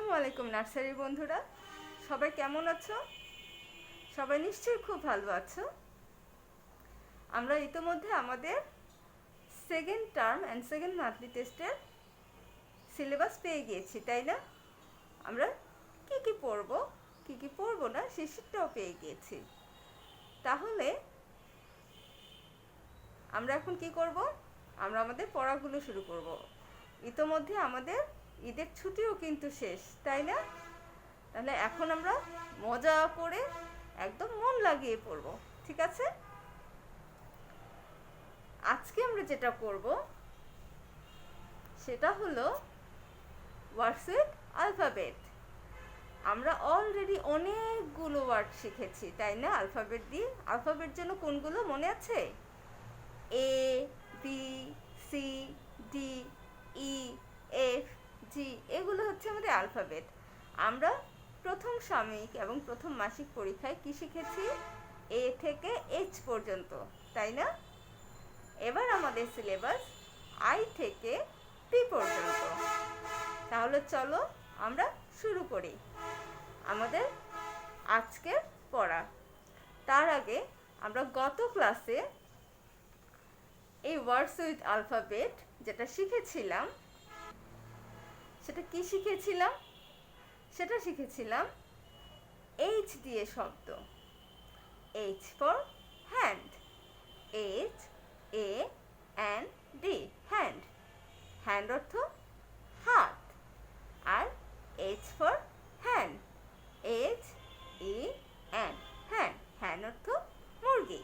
আসসালামু আলাইকুম নার্সারি বন্ধুরা, সবাই কেমন আছো? সবাই নিশ্চয়ই খুব ভালো আছো। আমরা ইতোমধ্যে আমাদের second term and second monthly টেস্টের সিলেবাস পেয়ে গিয়েছি, তাই না? আমরা কি কি পড়বো না সেই শীটটাও পেয়ে গিয়েছি। তাহলে আমরা এখন কি করব? আমরা আমাদের পড়াগুলো শুরু করব। ইতোমধ্যে আমাদের ঈদের ছুটিও কিন্তু শেষ, তাই না? তাহলে এখন আমরা মজা করে একদম মন লাগিয়ে পড়ব, ঠিক আছে? আজকে আমরা যেটা করব সেটা হলো ওয়ার্ডস উইথ আলফাবেট। আমরা অলরেডি অনেকগুলো ওয়ার্ড শিখেছি, তাই না? আলফাবেট দিয়ে। আলফাবেট যেন কোনগুলো মনে আছে? এ, বি, সি, ডি, ই, এফ, জি, এগুলো হচ্ছে আমাদের আলফাবেট। আমরা প্রথম সাময়িক এবং প্রথম মাসিক পরীক্ষায় কি শিখেছি? এ থেকে এইচ পর্যন্ত, তাই না? এবার আমাদের সিলেবাস আই থেকে পি পর্যন্ত। তাহলে চলো আমরা শুরু করি আমাদের আজকের পড়া। তার আগে আমরা গত ক্লাসে এই ওয়ার্ডস উইথ আলফাবেট যেটা শিখেছিলাম সেটা কি শিখেছিলাম? সেটা শিখেছিলাম এইচ দিয়ে শব্দ। H for hand, H A N D, hand. Hand অর্থ হাত। আর এইচ ফর হ্যান, এইচ ই এন, হ্যান। হ্যান অর্থ মুরগি।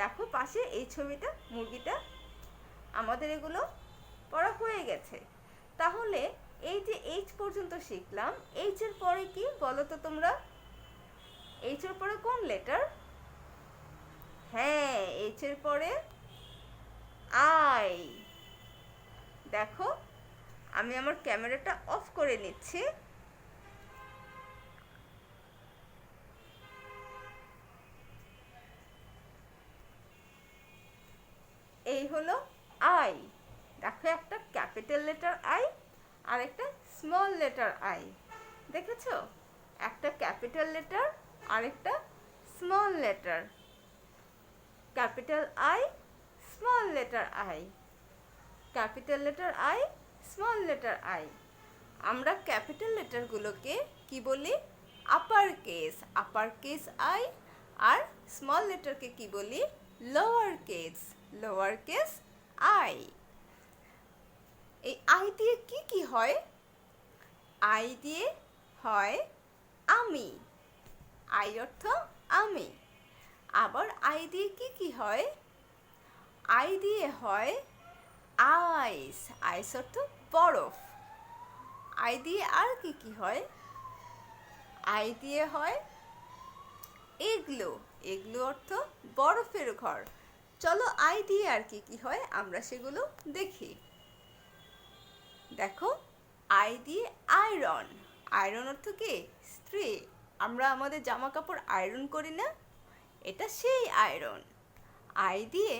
দেখো পাশে এই ছবিটা, মুরগিটা। আমাদের এগুলো পড়া হয়ে গেছে। তাহলে এই যে এইচ পর্যন্ত শিখলাম, এইচ এর পরে কি বলো তো তোমরা? এইচ এর পরে কোন লেটার? হ্যাঁ, এইচ এর পরে আই। দেখো আমি আমার ক্যামেরাটা অফ করে নিচ্ছি। এই হলো আই। দেখো একটা ক্যাপিটাল লেটার আই আর একটা স্মল লেটার আই। দেখেছো? একটা ক্যাপিটাল লেটার আর একটা small letter. Capital I, small letter I, capital letter I, small letter I. আমরা ক্যাপিটাল লেটারগুলোকে কি বলি? Upper case, upper case I. আর স্মল লেটারকে কি বলি? Lower case, lower case I. এই আই দিয়ে কি কি হয়? আই দিয়ে হয় আমি, আই অর্থ আমি। আবার আই দিয়ে কি কি হয়? আই দিয়ে হয় আইস, আইস অর্থ বরফ। আই দিয়ে আর কি কি হয়? আই দিয়ে হয় এগলো, এগলো অর্থ বরফের ঘর। চলো আই দিয়ে আর কি কি হয় আমরা সেগুলো দেখি। দেখো, আই দিয়ে আয়রন, আয়রন অর্থ কি? স্ত্রী। আমরা আমাদের জামা কাপড় আয়রন করি না, এটা সেই আয়রন। আই দিয়ে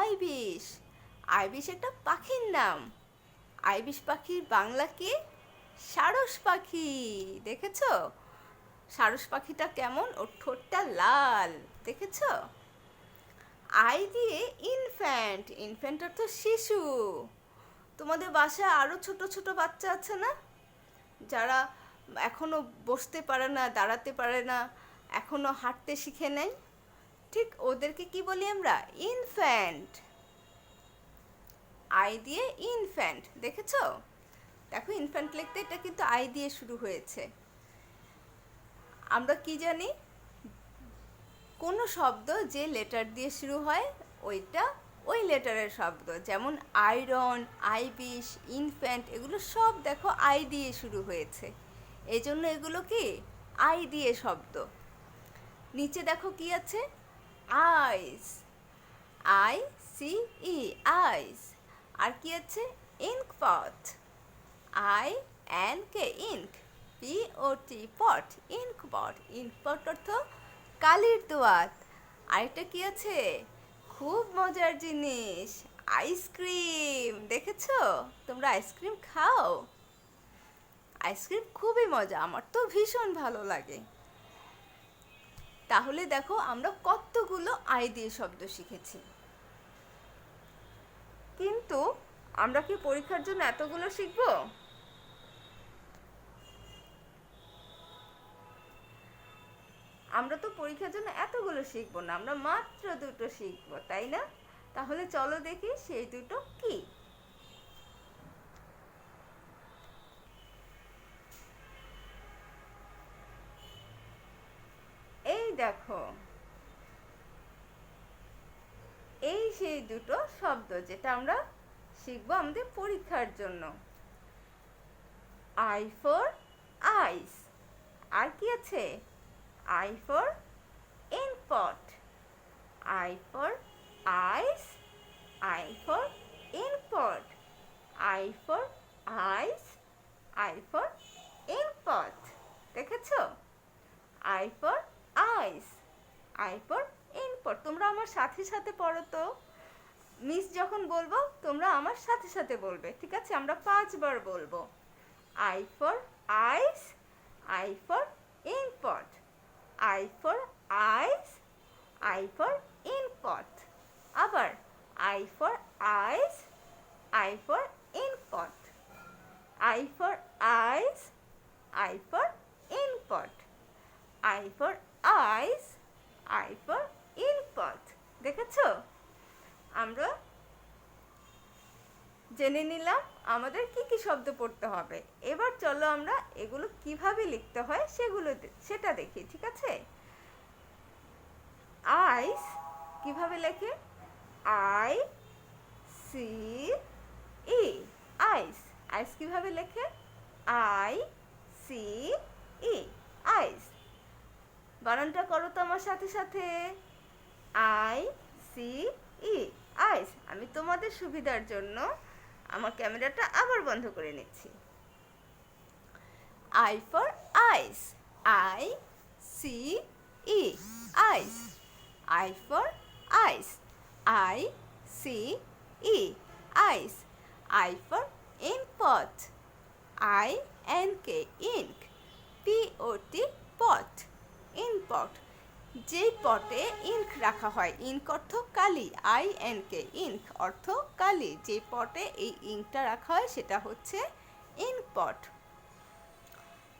আইবিষ, আইবিষ একটা পাখির নাম। আইবিষ পাখির বাংলা কি? সারস পাখি। দেখেছো সারস পাখিটা কেমন? ওর ঠোঁটটা লাল, দেখেছো? আই দিয়ে ইনফ্যান্ট, ইনফ্যান্ট অর্থ শিশু। তোমাদের বাসায় আরো ছোট ছোট বাচ্চা আছে না, যারা এখনো বসতে পারে না, দাঁড়াতে পারে না, এখনো হাঁটতে শিখে নেই? ঠিক ওদেরকে কি বলি আমরা? ইনফ্যান্ট। আই দিয়ে ইনফ্যান্ট, দেখেছো? দেখো ইনফ্যান্ট লিখতে এটা কিন্তু আই দিয়ে শুরু হয়েছে। আমরা কি জানি? কোনো শব্দ যে লেটার দিয়ে শুরু হয় ওইটা ওই লেটারের শব্দ। যেমন আয়রন, আইবিষ, ইনফ্যান্ট, এগুলো সব দেখো আই দিয়ে শুরু হয়েছে। এই জন্য এগুলো কি? আই দিয়ে শব্দ। নিচে দেখো কি আছে? আইস, আই সি ই, আইস। আর কি আছে? Ink pot, I N K, ink, P O T, pot, ink pot. Ink pot অর্থ কালির দোয়াত। আরেকটা কি আছে? খুব মজার জিনিস, আইসক্রিম। দেখেছো? তোমরা আইসক্রিম খাও? আইসক্রিম খুবই মজা, আমার তো ভীষণ ভালো লাগে। তাহলে দেখো আমরা কতগুলো আই দিয়ে শব্দ শিখেছি, কিন্তু আমরা কি পরীক্ষার জন্য এতগুলো শিখবো? আমরা তো পরীক্ষার জন্য এতগুলো শিখবো না, আমরা মাত্র দুটো শিখবো, তাই না? তাহলে চলো দেখি সেই দুটো কি। এই দেখো, এই সেই দুটো শব্দ যেটা আমরা শিখবো আমাদের পরীক্ষার জন্য। আই ফর আইস, আর কি আছে? I for inkpot, I for ice, I for inkpot, I for ice, I for inkpot. দেখেছো? I for ice, I for inkpot. তোমরা আমার সাথে সাথে পড়ো তো, মিস যখন বলবো তোমরা আমার সাথে সাথে বলবে, ঠিক আছে? আমরা 5 বার বলবো। I for ice, I for inkpot, I for ice, I for inkpot. আবার I for ice, I for inkpot, I for ice, I for inkpot, I for ice, I for inkpot. দেখেছো? আমরা জেনে নিলাম আমাদের কি কি শব্দ পড়তে হবে। এবার চলো আমরা এগুলো কিভাবে লিখতে হয় সেটা দেখি, ঠিক আছে? আইস কিভাবে লেখে? আই সি ই, আইস। আইস কিভাবে লেখে? আই সি ই, আইস। বানানটা করো তো আমার সাথে সাথে। আই সি ই, আইস। আমি তোমাদের সুবিধার জন্য আমার ক্যামেরাটা আবার বন্ধ করে নিচ্ছি। I for ice, I C E, ice. I for ice, I C E, ice. I for inkpot, I N K, ink, P O T, pot, inkpot. যেই পটে ইঙ্ক রাখা হয়, ইঙ্ক অর্থ কালি, আই এন কে, ইঙ্ক অর্থ কালি, যে পটে এই ইঙ্কটা রাখা হয় সেটা হচ্ছে ink pot.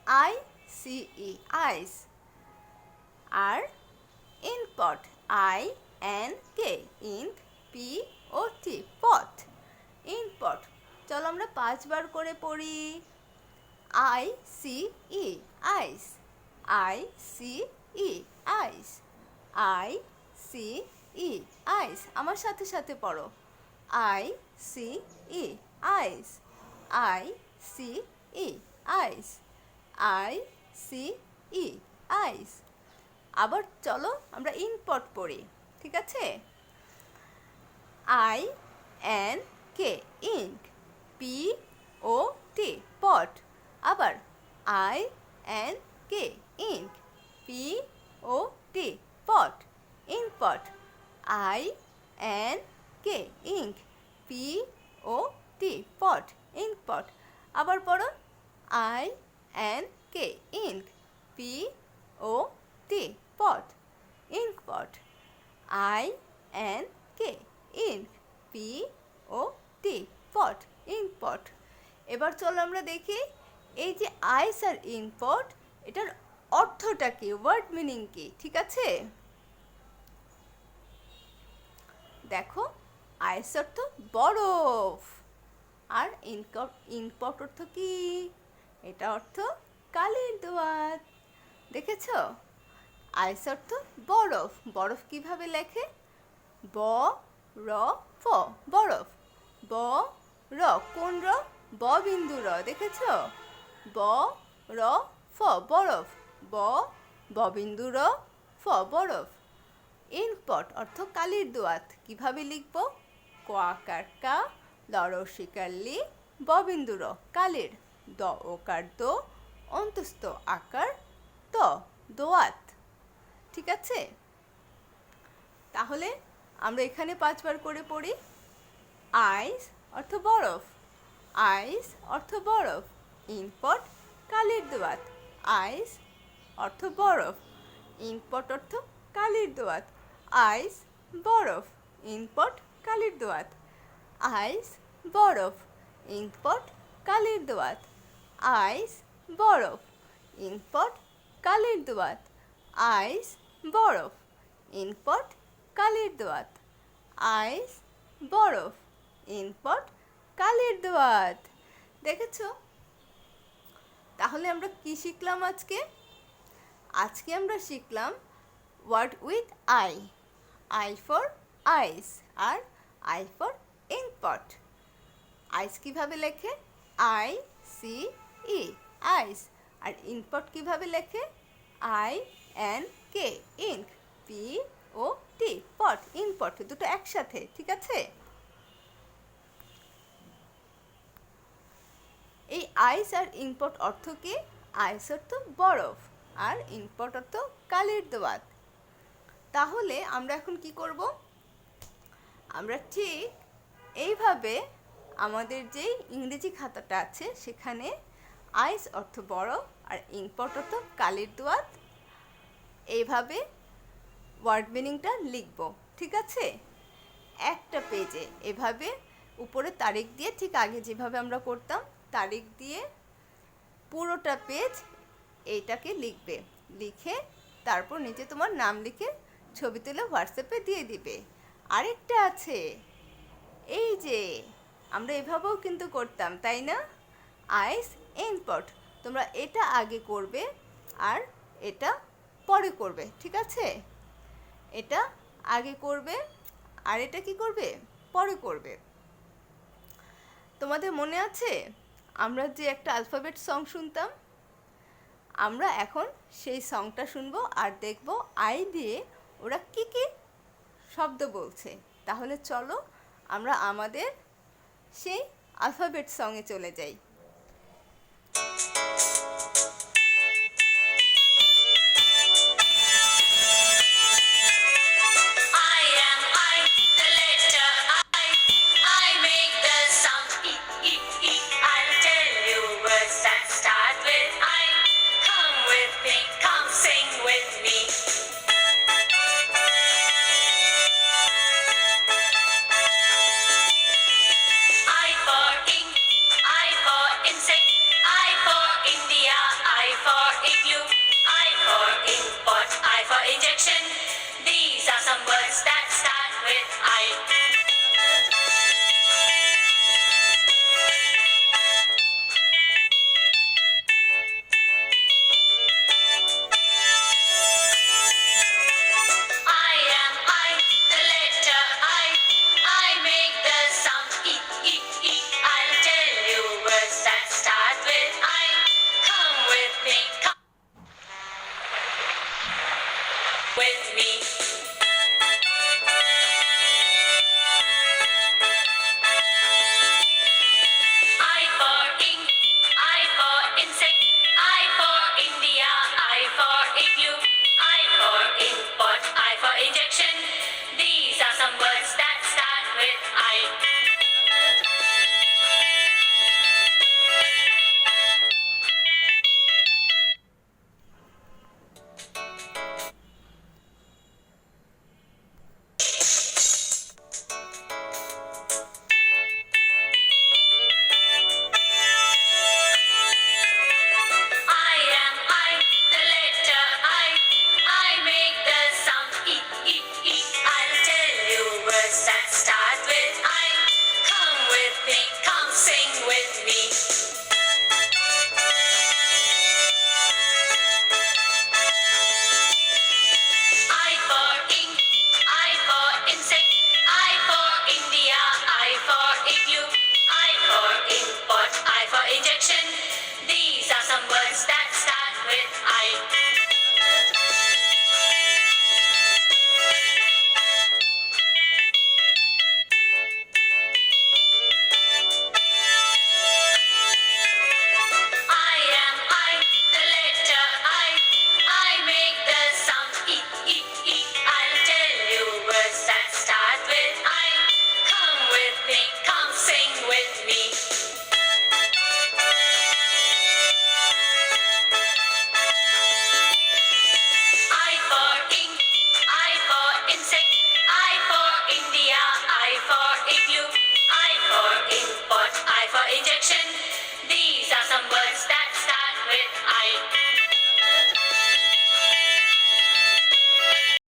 I C E, ice. আর ink pot, I N K, ink, P O T, pot, ink pot. চলো আমরা 5 বার করে পড়ি। I C E, ice, I C E, ice, I C E, ice. আমার সাথে সাথে পড়ো। I C E, ice, I C E, ice, I C E, ice. আবার চলো আমরা ইনপট পড়ি, ঠিক আছে? I N K, ink, P O T, pot. আবার I N K, ink, P O T, pot, inkpot. I N K, ink, P O T, pot, inkpot. আবার পড়ো। I N K, ink, P O T, pot, inkpot. I N K, ink, P O T, pot, inkpot. এবার চলো আমরা দেখি এই যে আইস আর ইনপট, এটার অর্থটা কি, ওয়ার্ড মিনিং কি, ঠিক আছে? দেখো, আইস অর্থ বরফ, আর ইনপট অর্থ কি? এটা অর্থ কালির দোয়াত। দেখেছো? আইস অর্থ বরফ। বরফ কিভাবে লেখে? ব র ফ, বরফ। ব র, কোন র? ব বিন্দু র। দেখেছো? ব র ফ, বরফ। ব বিন্দু র ফ, বরফ। ইনপট অর্থ কালির দোয়াত। কিভাবে লিখব? ক আকার কা, ল রসিকার লি, ব বিন্দু র, কালির, দ ওকার দো, অন্তস্থ আকার ত, দোয়াত। ঠিক আছে? তাহলে আমরা এখানে 5 বার করে পড়ি। আইস অর্থ বরফ, আইস অর্থ বরফ। ইনপট কালির দোয়াত। আইস অর্থ বরফ, ইঙ্কপট অর্থ কালির দোয়াত। আইস বরফ, ইঙ্কপট কালির দোয়াত। আইস বরফ, ইঙ্কপট কালির দোয়াত। আইস বরফ, ইঙ্কপট কালির দোয়াত। আইস বরফ, ইঙ্কপট কালির দোয়াত। আইস বরফ, ইঙ্কপট কালির দোয়াত। দেখেছো? তাহলে আমরা কি শিখলাম আজকে? আজকে আমরা শিখলাম word with I. I for ice আর আই ফর ইঙ্কপট। আইস কিভাবে লেখে? I C E, ice. R inkpot কিভাবে লেখে? I N K, ink. P O T, pot, inkpot, দুটো একসাথে, ঠিক আছে? এই আইস আর ইঙ্কপট অর্থ কি? আইস অর্থ বরফ আর ইঙ্কপট অর্থ কালির দোয়াত। তাহলে আমরা এখন কি করব? আমরা ঠিক এইভাবে আমাদের যেই ইংরেজি খাতাটা আছে সেখানে আইস অর্থ বরফ আর ইঙ্কপট অর্থ কালির দোয়াত, এইভাবে ওয়ার্ড মিনিংটা লিখব, ঠিক আছে? একটা পেজে এভাবে উপরে তারিখ দিয়ে, ঠিক আগে যেভাবে আমরা করতাম তারিখ দিয়ে পুরোটা পেজ এইটাকে লিখবে। লিখে তারপর নিচে তোমার নাম লিখে ছবি তুলে হোয়াটসঅ্যাপে দিয়ে দিবে। আরেকটা আছে, এই যে আমরা এভাবেও কিন্তু করতাম, তাই না? আইস ইঙ্কপট, তোমরা এটা আগে করবে আর এটা পরে করবে, ঠিক আছে? এটা আগে করবে আর এটা কি করবে? পরে করবে। তোমাদের মনে আছে আমরা যে একটা অ্যালফাবেট সং শুনতাম? আমরা এখন সেই সংটা শুনবো আর দেখব আই দিয়ে ওরা কি কি শব্দ বলছে। তাহলে চলো আমরা আমাদের সেই অ্যালফাবেট সঙে চলে যাই। Injection. These are some words that start with I.